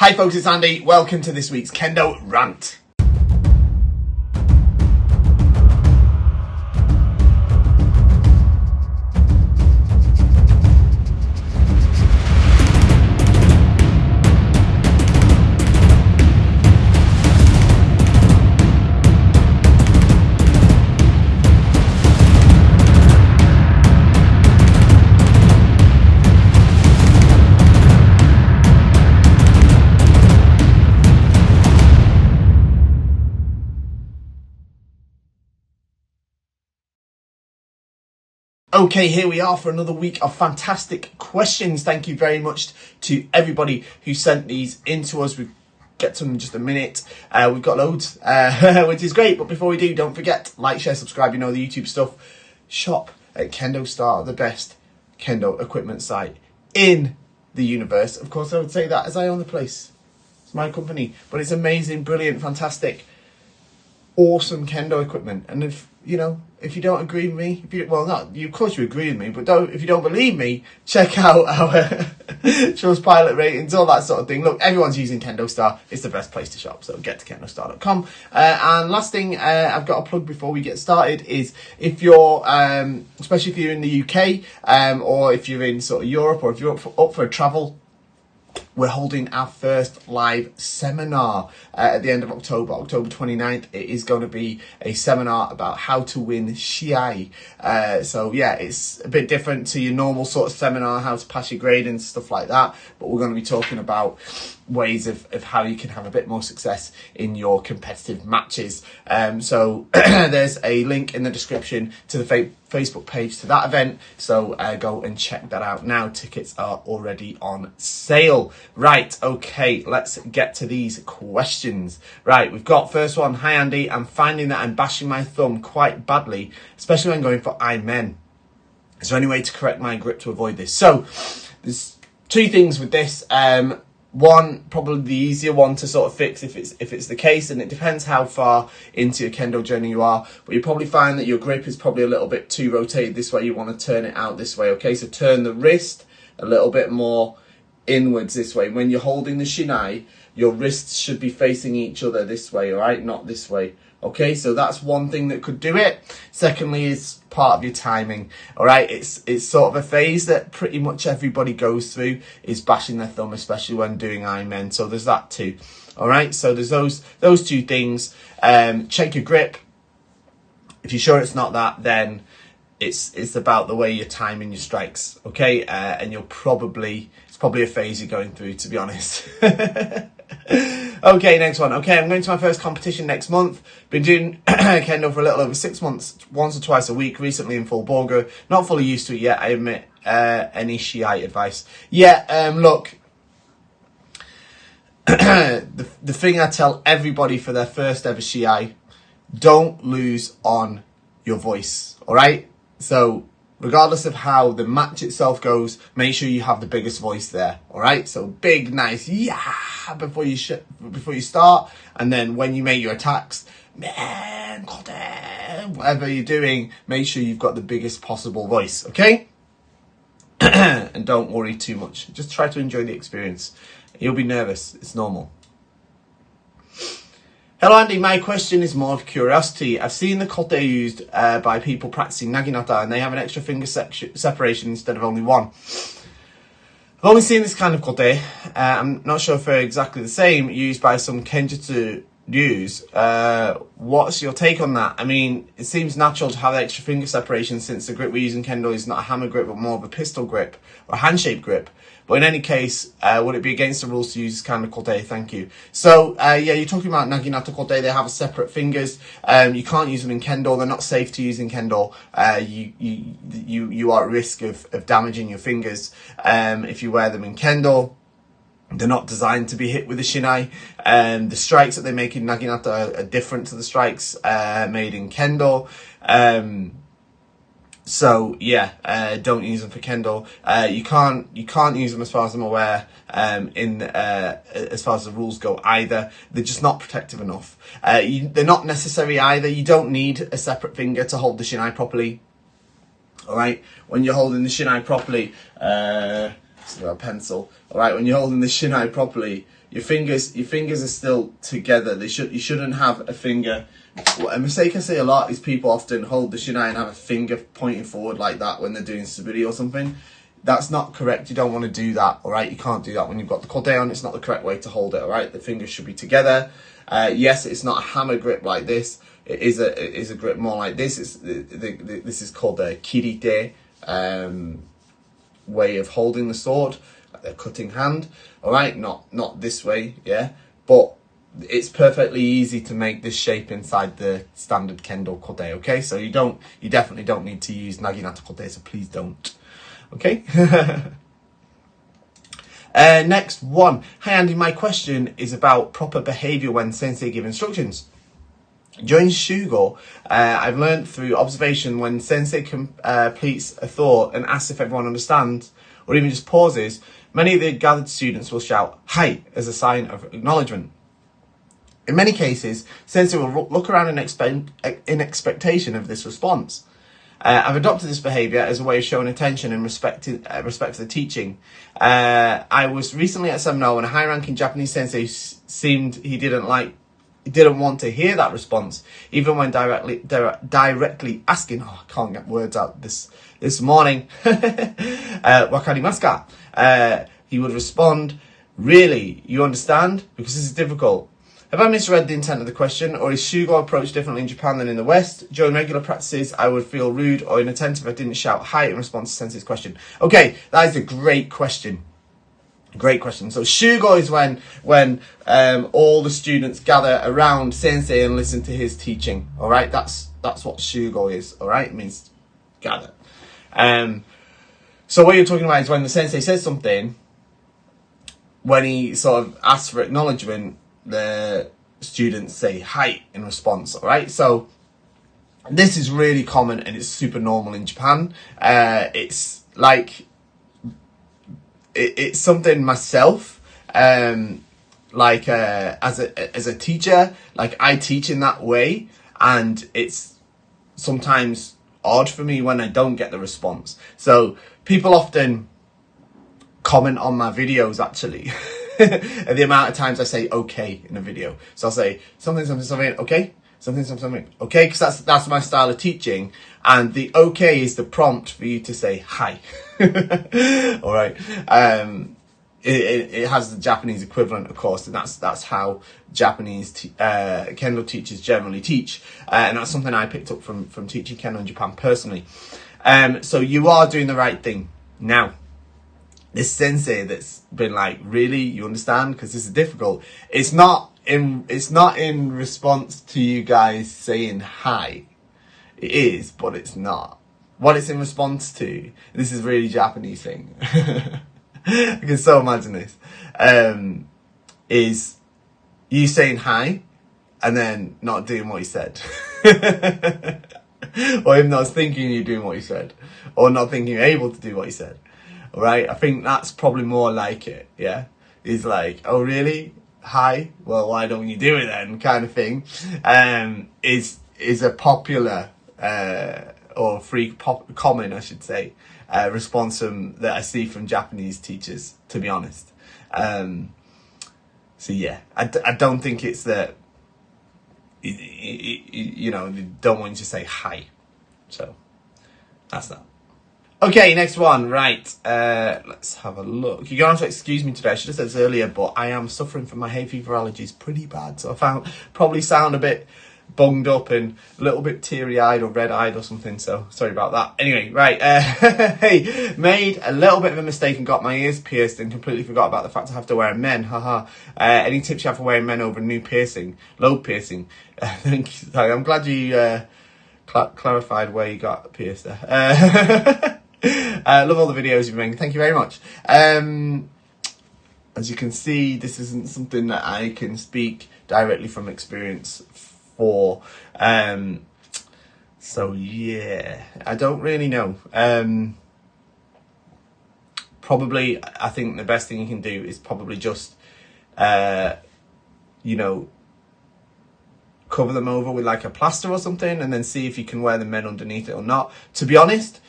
Hi folks, it's Andy. Welcome to this week's Kendo Rant. Okay, here we are for another week of fantastic questions. Thank you very much to everybody who sent these in to us. We'll get to them in just a minute. We've got loads, which is great. But before we do, don't forget, like, share, subscribe, you know the YouTube stuff. Shop at KendoStar, the best Kendo equipment site in the universe. Of course, I would say that as I own the place. It's my company. But it's amazing, brilliant, fantastic, awesome Kendo equipment. And if you don't agree with me, of course you agree with me, but if you don't believe me, check out our Trustpilot ratings, all that sort of thing. Look, everyone's using KendoStar. It's the best place to shop, so get to KendoStar.com. And last thing I've got to plug before we get started is if you're, especially if you're in the UK, or if you're in sort of Europe, or if you're up for a travel, we're holding our first live seminar at the end of October 29th. It is going to be a seminar about how to win Shinai. So yeah, it's a bit different to your normal sort of seminar, how to pass your grade and stuff like that. But we're going to be talking about ways of how you can have a bit more success in your competitive matches. So there's a link in the description to the Facebook page to that event. So go and check that out now. Tickets are already on sale. Right, okay, let's get to these questions. Right, we've got first one. Hi Andy, I'm finding that I'm bashing my thumb quite badly, especially when going for Imen. Is there any way to correct my grip to avoid this? So there's two things with this. One, probably the easier one to sort of fix if it's the case, and it depends how far into your Kendo journey you are, but you probably find that your grip is probably a little bit too rotated this way. You want to turn it out this way, okay? So turn the wrist a little bit more inwards this way. When you're holding the Shinai, your wrists should be facing each other this way, all right? Not this way. Okay, so that's one thing that could do it. Secondly is part of your timing, all right? It's sort of a phase that pretty much everybody goes through, is bashing their thumb, especially when doing Imen. So there's that too, all right? So there's those two things. Check your grip. If you're sure it's not that, then it's about the way you're timing your strikes, okay? And it's probably a phase you're going through, to be honest. Okay, next one. Okay, I'm going to my first competition next month. Been doing Kendo for a little over 6 months, once or twice a week, recently in full Borgo. Not fully used to it yet, I admit. Any Shiai advice? Yeah, look, the thing I tell everybody for their first ever Shiai, don't lose on your voice, all right? So regardless of how the match itself goes, make sure you have the biggest voice there, all right? So big, nice, yeah, before you start, and then when you make your attacks, man, Kote, whatever you're doing, make sure you've got the biggest possible voice, okay? And don't worry too much. Just try to enjoy the experience. You'll be nervous. It's normal. Hello Andy, my question is more of curiosity. I've seen the Kote used by people practicing naginata, and they have an extra finger separation instead of only one. I've only seen this kind of Kote. I'm not sure if they're exactly the same, used by some Kenjutsu use. What's your take on that? I mean, it seems natural to have the extra finger separation, since the grip we use in Kendo is not a hammer grip but more of a pistol grip or a hand-shaped grip. But in any case, would it be against the rules to use this kind of Kote? Thank you. So, yeah, you're talking about naginata Kote. They have separate fingers. You can't use them in Kendo. They're not safe to use in Kendo. You are at risk of damaging your fingers if you wear them in Kendo. They're not designed to be hit with a Shinai. The strikes that they make in naginata are different to the strikes made in Kendo. So yeah, don't use them for Kendo. You can't use them, as far as I'm aware, as far as the rules go either. They're just not protective enough. They're not necessary either. You don't need a separate finger to hold the Shinai properly. All right, when you're holding the Shinai properly, this is a pencil. All right, when you're holding the Shinai properly, your fingers are still together. You shouldn't have a finger. A mistake I see a lot is people often hold the Shinai and have a finger pointing forward like that when they're doing Subiri or something. That's not correct. You don't want to do that, all right? You can't do that when you've got the Kote on. It's not the correct way to hold it, all right? The fingers should be together. Yes, it's not a hammer grip like this. It is a grip more like this. This is called the kirite way of holding the sword, like the cutting hand, all right? Not this way, yeah? But it's perfectly easy to make this shape inside the standard Kendo Kote, okay? So you definitely don't need to use naginata Kote, so please don't. Okay. Next one. Hi Andy, my question is about proper behaviour when Sensei give instructions. During Shugo, I've learned through observation when Sensei completes a thought and asks if everyone understands, or even just pauses, many of the gathered students will shout "Hi" as a sign of acknowledgement. In many cases, Sensei will look around in expectation of this response. I've adopted this behaviour as a way of showing attention and respect to the teaching. I was recently at a seminar when a high-ranking Japanese sensei seemed he didn't want to hear that response, even when directly asking. Oh, I can't get words out this morning. Wakarimasu ka? He would respond, "Really, you understand? Because this is difficult." Have I misread the intent of the question, or is Shugo approached differently in Japan than in the West? During regular practices, I would feel rude or inattentive if I didn't shout "Hi" in response to Sensei's question. Okay, that is a great question. Great question. So Shugo is when all the students gather around Sensei and listen to his teaching. All right, that's what Shugo is. All right, it means gather. So what you're talking about is when the Sensei says something, when he sort of asks for acknowledgement, the students say "Hi" in response, all right? So this is really common and it's super normal in Japan. It's like, it's something myself, like as a teacher, like I teach in that way, and it's sometimes odd for me when I don't get the response. So people often comment on my videos actually. And the amount of times I say "okay" in a video. So I'll say something, okay, something, okay, because that's my style of teaching, and the "okay" is the prompt for you to say "hi." All right. It has the Japanese equivalent, of course, and that's how Japanese Kendo teachers generally teach, and that's something I picked up from teaching Kendo in Japan personally. So you are doing the right thing now. This Sensei that's been like, "Really, you understand? Because this is difficult." It's not in response to you guys saying "hi." It is, but it's not. What it's in response to, this is really Japanese thing. I can so imagine this. Is you saying "hi" and then not doing what he said. Or him not thinking you're doing what he said. Or not thinking you're able to do what he said. Right, I think that's probably more like it, yeah? He's like, "Oh really? Hi? Well, why don't you do it then?" kind of thing. Is a popular, or common, I should say, response that I see from Japanese teachers, to be honest. So yeah, I don't think it's that, you know, they don't want you to say "hi." So, that's that. Okay, next one, right, let's have a look. You're going to have to excuse me today, I should have said this earlier, but I am suffering from my hay fever allergies pretty bad, so I probably sound a bit bunged up and a little bit teary-eyed or red-eyed or something, so sorry about that. Anyway, right, hey, made a little bit of a mistake and got my ears pierced and completely forgot about the fact I have to wear a men, haha. Any tips you have for wearing men over new piercing, lobe piercing? Thank you, I'm glad you clarified where you got pierced there. Love all the videos you've made. Thank you very much. As you can see, this isn't something that I can speak directly from experience for. So yeah, I don't really know. Probably, I think the best thing you can do is probably just, you know, cover them over with like a plaster or something, and then see if you can wear the men underneath it or not. To be honest,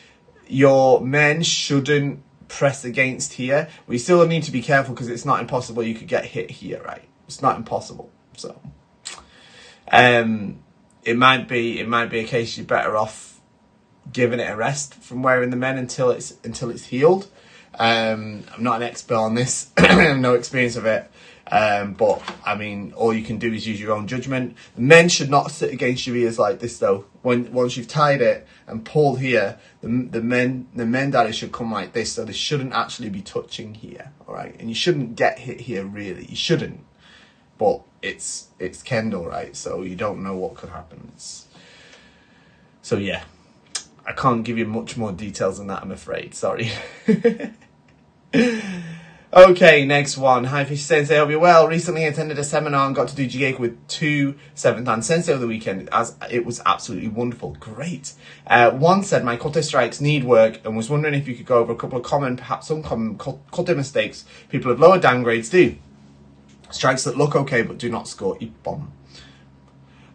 your men shouldn't press against here. We still need to be careful because it's not impossible you could get hit here, right? It's not impossible. So it might be a case you're better off giving it a rest from wearing the men until it's healed. I'm not an expert on this. I have no experience of it. But I mean, all you can do is use your own judgment. The men should not sit against your ears like this though. Once you've tied it and pulled here, the men daddy should come like this, so they shouldn't actually be touching here, all right? And you shouldn't get hit here, really. You shouldn't. But it's Kendo, right? So you don't know what could happen. So yeah, I can't give you much more details than that, I'm afraid. Sorry. Okay, next one. Hi, Fish Sensei. I hope you're well. Recently attended a seminar and got to do Jigeiku with 2 7th Dan Sensei over the weekend, as it was absolutely wonderful. Great. One said, my Kote strikes need work and was wondering if you could go over a couple of common, perhaps uncommon Kote mistakes people of lower downgrades do. Strikes that look okay but do not score Ippon.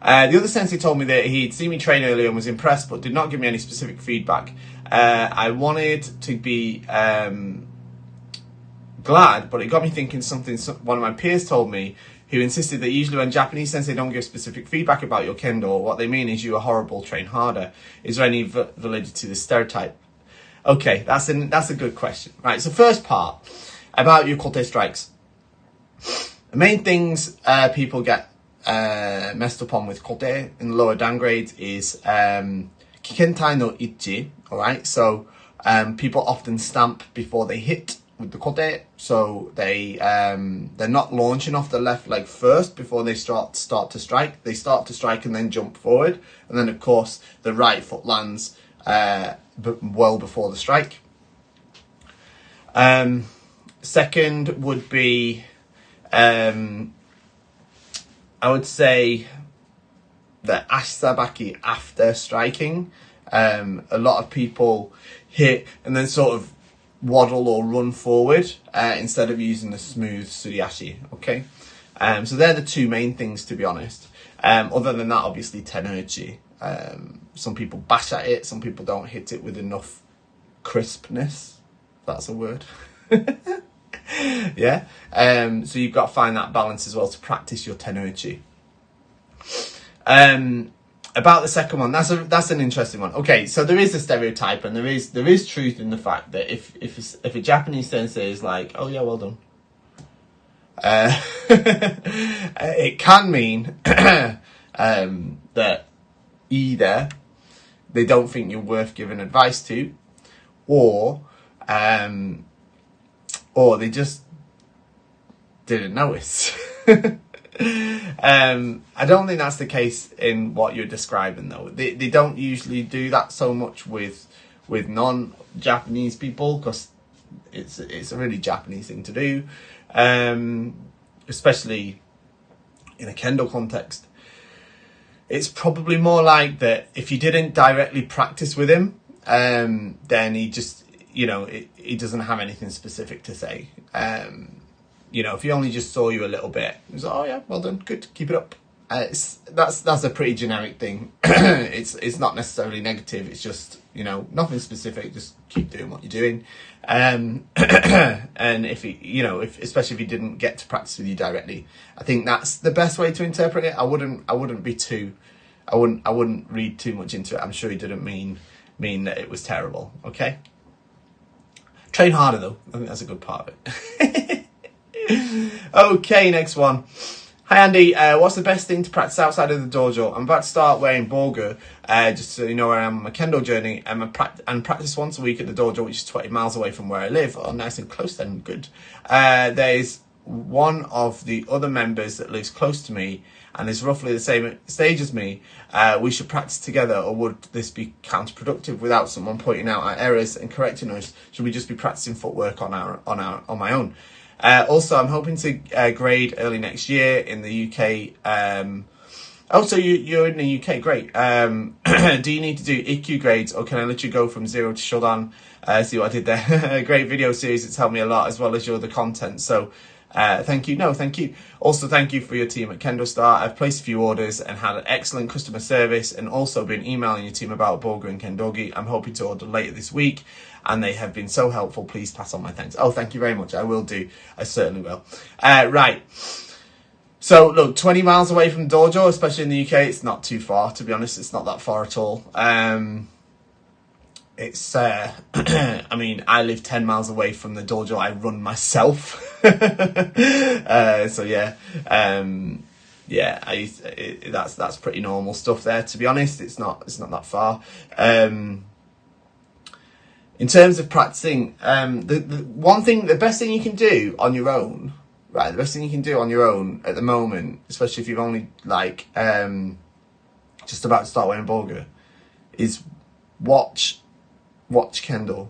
The other sensei told me that he'd seen me train earlier and was impressed but did not give me any specific feedback. I wanted to be glad, but it got me thinking something one of my peers told me, who insisted that usually when Japanese sensei don't give specific feedback about your kendo, what they mean is you are horrible, train harder. Is there any validity to this stereotype? Okay, that's a good question. Right, so first part about your Kote strikes. The main things people get messed up on with Kote in the lower downgrades is kikentai no ichi, alright? So people often stamp before they hit with the Kote, so they're not launching off the left leg first before they start to strike. They start to strike and then jump forward, and then of course the right foot lands well before the strike. Second would be I would say the ashsabaki after striking. A lot of people hit and then sort of waddle or run forward instead of using the smooth suriashi, okay? So they're the two main things, to be honest. Other than that, obviously, tenuchi. Some people bash at it, some people don't hit it with enough crispness, if that's a word. Yeah? So you've got to find that balance as well to practice your tenuchi. About the second one, that's an interesting one. Okay, so there is a stereotype, and there is truth in the fact that if a Japanese sensei is like, oh yeah, well done, it can mean that either they don't think you're worth giving advice to, or they just didn't notice. I don't think that's the case in what you're describing, though. They don't usually do that so much with non-Japanese people, because it's a really Japanese thing to do, especially in a kendo context. It's probably more like that if you didn't directly practice with him, then he just, he doesn't have anything specific to say. If he only just saw you a little bit, he's like, oh yeah, well done, good, keep it up. That's a pretty generic thing. It's not necessarily negative. It's just, nothing specific. Just keep doing what you're doing. And if he, especially if he didn't get to practice with you directly, I think that's the best way to interpret it. I wouldn't read too much into it. I'm sure he didn't mean that it was terrible. Okay. Train harder though. I think that's a good part of it. Okay, next one. Hi Andy, what's the best thing to practice outside of the dojo? I'm about to start wearing bogu, just so you know where I am on my kendo journey, and practice once a week at the dojo, which is 20 miles away from where I live. Oh, nice and close then, good. There's one of the other members that lives close to me and is roughly the same stage as me. We should practice together, or would this be counterproductive without someone pointing out our errors and correcting us? Should we just be practicing footwork on my own? Also, I'm hoping to grade early next year in the UK. So you're in the UK, great. Do you need to do IQ grades, or can I let you go from 0 to Shodan? See what I did there? Great video series, it's helped me a lot, as well as your other content. So thank you. No, thank you. Also, thank you for your team at KendoStar. I've placed a few orders and had an excellent customer service, and also been emailing your team about Bogu and Kendogi. I'm hoping to order later this week. and they have been so helpful. Please pass on my thanks. Oh, thank you very much. I will do. I certainly will. Right. So, look, 20 miles away from Dojo, especially in the UK, it's not too far, to be honest. It's not that far at all. It's, I mean, I live 10 miles away from the dojo I run myself. So, yeah. Yeah, that's pretty normal stuff there, to be honest. It's not that far. In terms of practicing, the best thing you can do on your own, right? The best thing you can do on your own at the moment, especially if you've only just about to start wearing boga, is watch Kendo.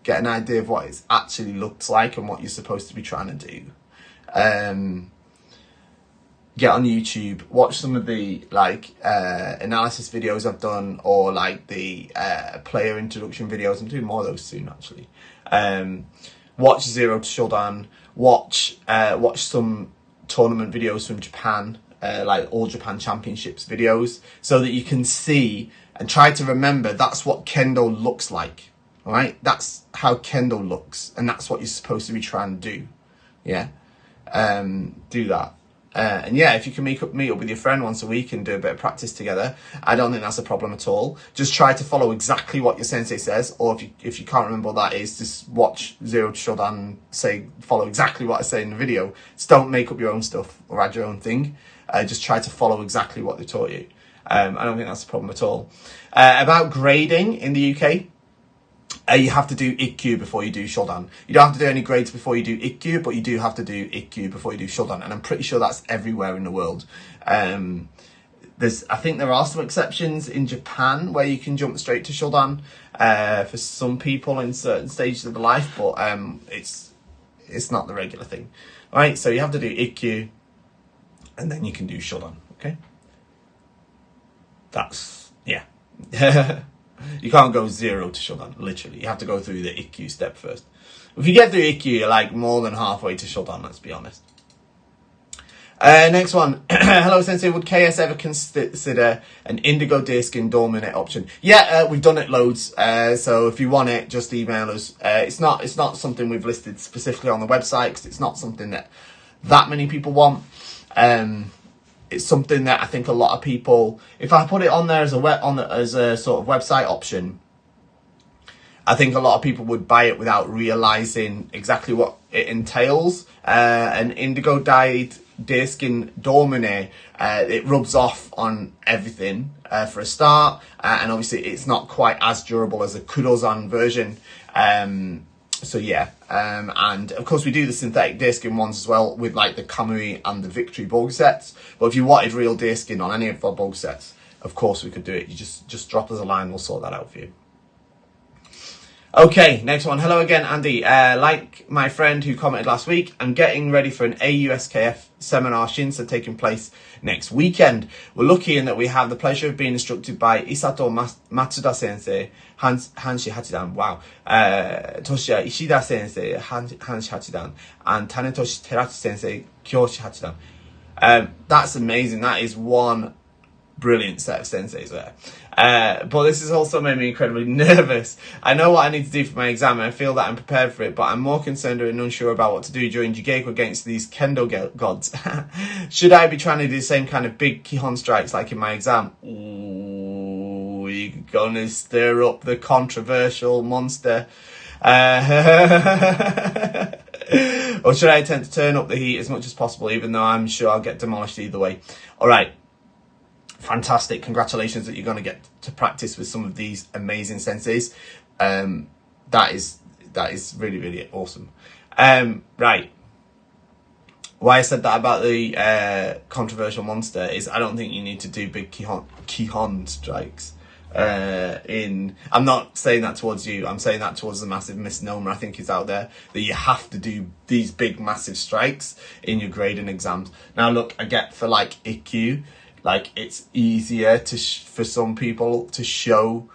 Get an idea of what it actually looks like and what you're supposed to be trying to do. Get on YouTube, watch some of the analysis videos I've done, or like the player introduction videos. I'm doing more of those soon, actually. Watch Zero to Shodan. Watch some tournament videos from Japan, like All Japan Championships videos, so that you can see and try to remember that's what Kendo looks like. All right, that's how Kendo looks, and that's what you're supposed to be trying to do. Yeah, do that. And yeah, if you can meet up with your friend once a week and do a bit of practice together, I don't think that's a problem at all. Just try to follow exactly what your sensei says, or if you can't remember what that is, just watch Zero to Shodan, follow exactly what I say in the video. Just don't make up your own stuff or add your own thing. Just try to follow exactly what they taught you. I don't think that's a problem at all. About grading in the UK, you have to do Ikkyu before you do Shodan. You don't have to do any grades before you do Ikkyu, but you do have to do Ikkyu before you do Shodan, and I'm pretty sure that's everywhere in the world. I think there are some exceptions in Japan where you can jump straight to Shodan for some people in certain stages of the life, but it's not the regular thing. All right, so you have to do Ikkyu, and then you can do Shodan. Okay, yeah. You can't go zero to Shodan, literally. You have to go through the Ikkyu step first. If you get through Ikkyu, you're like more than halfway to Shodan, let's be honest. Next one. Hello, Sensei. Would KS ever consider an Indigo Disk in Dominate option? Yeah, we've done it loads. So if you want it, just email us. It's not something we've listed specifically on the website, because it's not something that many people want. It's something that I think a lot of people, if I put it on there as a sort of website option, I think a lot of people would buy it without realizing exactly what it entails. An indigo dyed disc in Domine, it rubs off on everything for a start, and obviously it's not quite as durable as a Kurozan version. So yeah, and of course we do the synthetic deerskin ones as well, with like the Kamui and the Victory boga sets. But if you wanted real deerskin on any of our boga sets, of course we could do it. You just drop us a line, we'll sort that out for you. Okay, next one. Hello again, Andy. Like my friend who commented last week, I'm getting ready for an AUSKF seminar Shinsa taking place next weekend. We're lucky in that we have the pleasure of being instructed by Isato Matsuda Sensei, Hanshi Hachidan, wow, Toshiya Ishida Sensei, Hanshi Hachidan, and Tanetoshi Terachi Sensei, Kyoshi Hachidan. That's amazing. That is one brilliant set of senseis there. But this has also made me incredibly nervous. I know what I need to do for my exam, and I feel that I'm prepared for it, but I'm more concerned and unsure about what to do during Jigeiku against these Kendo gods. Should I be trying to do the same kind of big Kihon strikes like in my exam? Ooh, you're gonna stir up the controversial monster. Or should I attempt to turn up the heat as much as possible, even though I'm sure I'll get demolished either way? Alright. Fantastic. Congratulations that you're going to get to practice with some of these amazing senseis. That is really, really awesome. Right. Why I said that about the controversial monster is I don't think you need to do big Kihon strikes. I'm not saying that towards you. I'm saying that towards the massive misnomer I think is out there, that you have to do these big, massive strikes in your grading exams. Now, look, I get for like Ikkyu, like it's easier for some people to show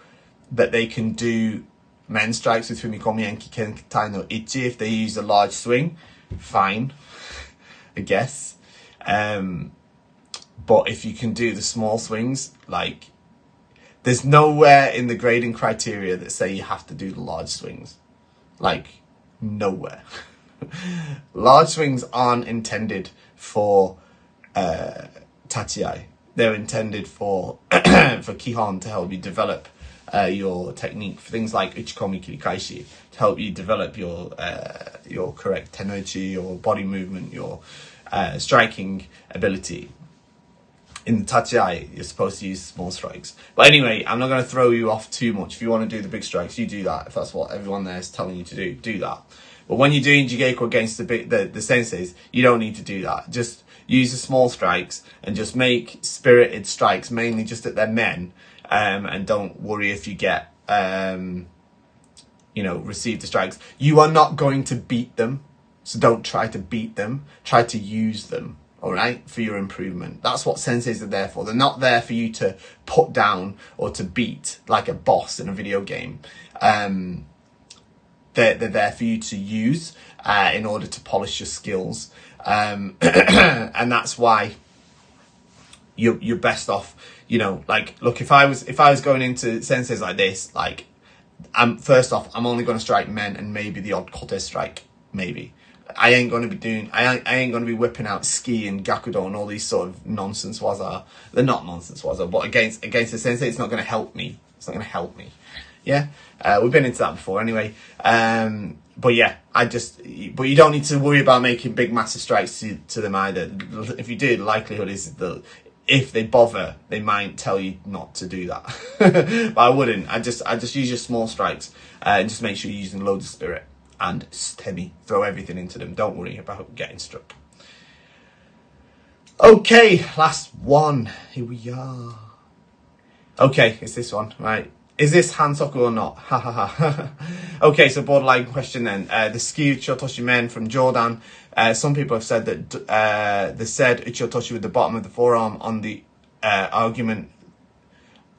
that they can do men strikes with Fumikomi Enki Kentai no Ichi if they use a large swing. Fine, I guess. But if you can do the small swings, like There's nowhere in the grading criteria that say you have to do the large swings. Like, nowhere. Large swings aren't intended for tachiai. They're intended for for kihon, to help you develop your technique, for things like uchikomi kirikaishi, to help you develop your correct tenoichi, your body movement, your striking ability. In the tachiai, you're supposed to use small strikes. But anyway, I'm not going to throw you off too much. If you want to do the big strikes, you do that. If that's what everyone there is telling you to do, do that. But when you're doing jigeko against the senseis, you don't need to do that. Just use the small strikes and just make spirited strikes, mainly just at their men. And don't worry if you get, receive the strikes. You are not going to beat them. So don't try to beat them. Try to use them. All right, for your improvement. That's what senseis are there for. They're not there for you to put down or to beat like a boss in a video game. They're there for you to use in order to polish your skills, and that's why you're best off. Like, look, if I was going into senseis like this, like, first off, I'm only going to strike men and maybe the odd kote strike, maybe. I ain't going to be whipping out ski and gakudo and all these sort of nonsense waza. They're not nonsense waza, but against the sensei, it's not going to help me. It's not going to help me. Yeah, we've been into that before anyway. But yeah, but you don't need to worry about making big massive strikes to them either. If you do, the likelihood is that if they bother, they might tell you not to do that. But I wouldn't. I just use your small strikes and just make sure you're using loads of spirit. And steady, throw everything into them. Don't worry about getting struck. Okay, last one. Here we are. Okay, it's this one, right? Is this Hansoku or not? Ha ha ha. Okay, so borderline question then. The ski Uchiyotoshi men from Jordan. Some people have said that the said Uchiyotoshi with the bottom of the forearm on the argument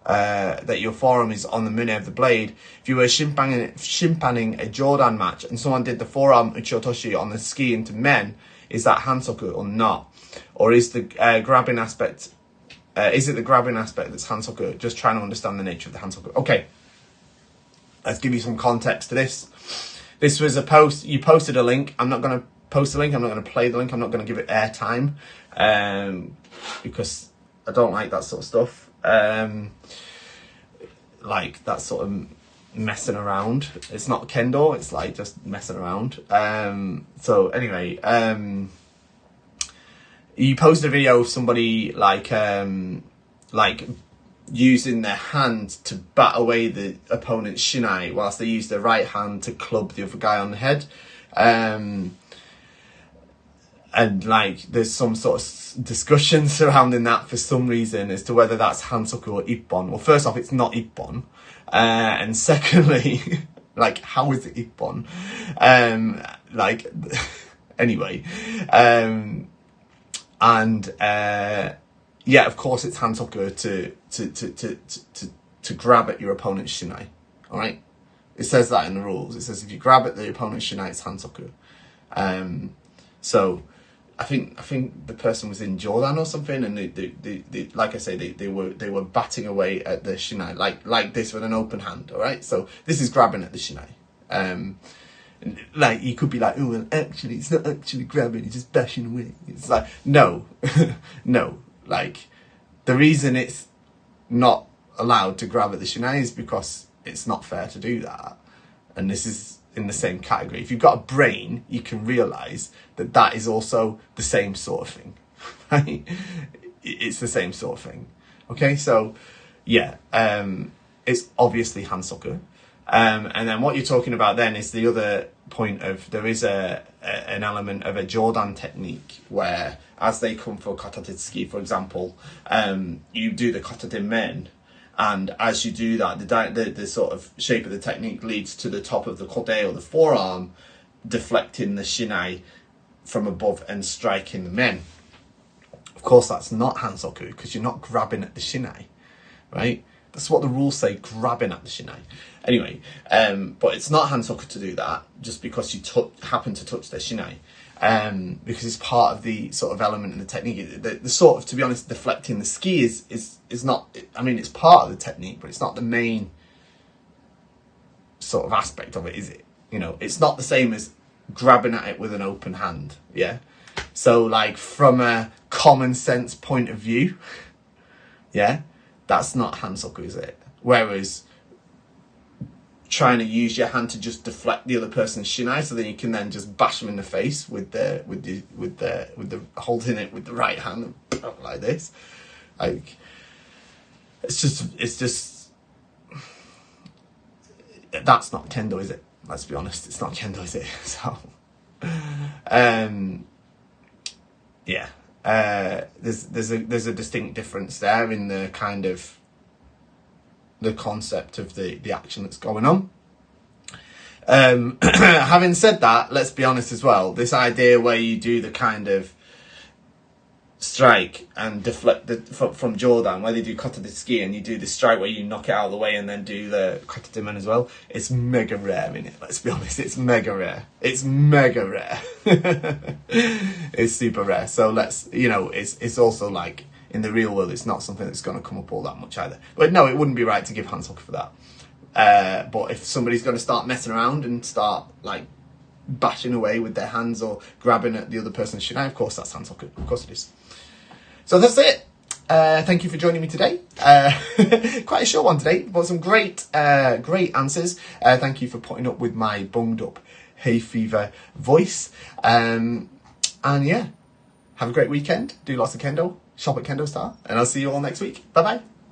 that your forearm is on the mune of the blade. If you were shimpanning a Jordan match and someone did the forearm Uchiyotoshi on the ski into men, is that Hansoku or not? Or is the grabbing aspect, is it the grabbing aspect that's Hansoku? Just trying to understand the nature of the Hansoku. Okay, let's give you some context to this. This was a post, you posted a link. I'm not going to post the link, I'm not going to play the link, I'm not going to give it airtime, because I don't like that sort of stuff. Like that sort of messing around. It's not Kendo, it's like just messing around. So anyway, you posted a video of somebody like using their hand to bat away the opponent's shinai whilst they use their right hand to club the other guy on the head. And like there's some sort of discussion surrounding that for some reason as to whether that's Hansoku or Ippon. Well, first off, it's not Ippon. And secondly, like, how is it Ippon? Anyway. Yeah, of course it's Hansoku to grab at your opponent's shinai. Alright? It says that in the rules. It says if you grab at the opponent's shinai, it's Hansoku. So I think the person was in Jordan or something, and they like I say, they were batting away at the shinai like this with an open hand. All right, so this is grabbing at the shinai. Like you could be like, oh, well, actually, it's not actually grabbing; it's just bashing away. It's like no, no. Like the reason it's not allowed to grab at the shinai is because it's not fair to do that, and this is in the same category. If you've got a brain, you can realise that that is also the same sort of thing, right? It's the same sort of thing. Okay, so yeah, it's obviously Hansoku. And then what you're talking about then is the other point of there is an element of a Jordan technique where as they come for katatetsuki, for example, you do the katate men. And as you do that, the sort of shape of the technique leads to the top of the kote or the forearm, deflecting the shinai from above and striking the men. Of course, that's not Hansoku because you're not grabbing at the shinai, right? That's what the rules say, grabbing at the shinai. Anyway, but it's not Hansoku to do that just because you happen to touch their shinai. because it's part of the sort of element and the technique. The sort of, to be honest, deflecting the ski is not, I mean, it's part of the technique, but it's not the main sort of aspect of it, is it? You know, it's not the same as grabbing at it with an open hand, yeah? So, like, from a common sense point of view, yeah, that's not Hansoku, is it? Whereas trying to use your hand to just deflect the other person's shinai, so then you can then just bash them in the face with the holding it with the right hand like this. Like, it's just that's not Kendo, is it? Let's be honest, it's not Kendo, is it? So, yeah, there's a distinct difference there in the kind of the concept of the action that's going on. Having said that, let's be honest as well, this idea where you do the kind of strike and deflect from Jordan, where they do Kote Disk and you do the strike where you knock it out of the way and then do the Kote Diman as well, it's mega rare, innit? Let's be honest, it's mega rare. It's mega rare. It's super rare. So let's, you know, it's also like, in the real world, it's not something that's going to come up all that much either. But no, it wouldn't be right to give Hansoku for that. But if somebody's going to start messing around and start, like, bashing away with their hands or grabbing at the other person's shinai, of course that's Hansoku. Of course it is. So that's it. Thank you for joining me today. Quite a short one today, but some great answers. Thank you for putting up with my bunged up hay fever voice. And yeah, have a great weekend. Do lots of Kendo. Shop at KendoStar, and I'll see you all next week. Bye bye.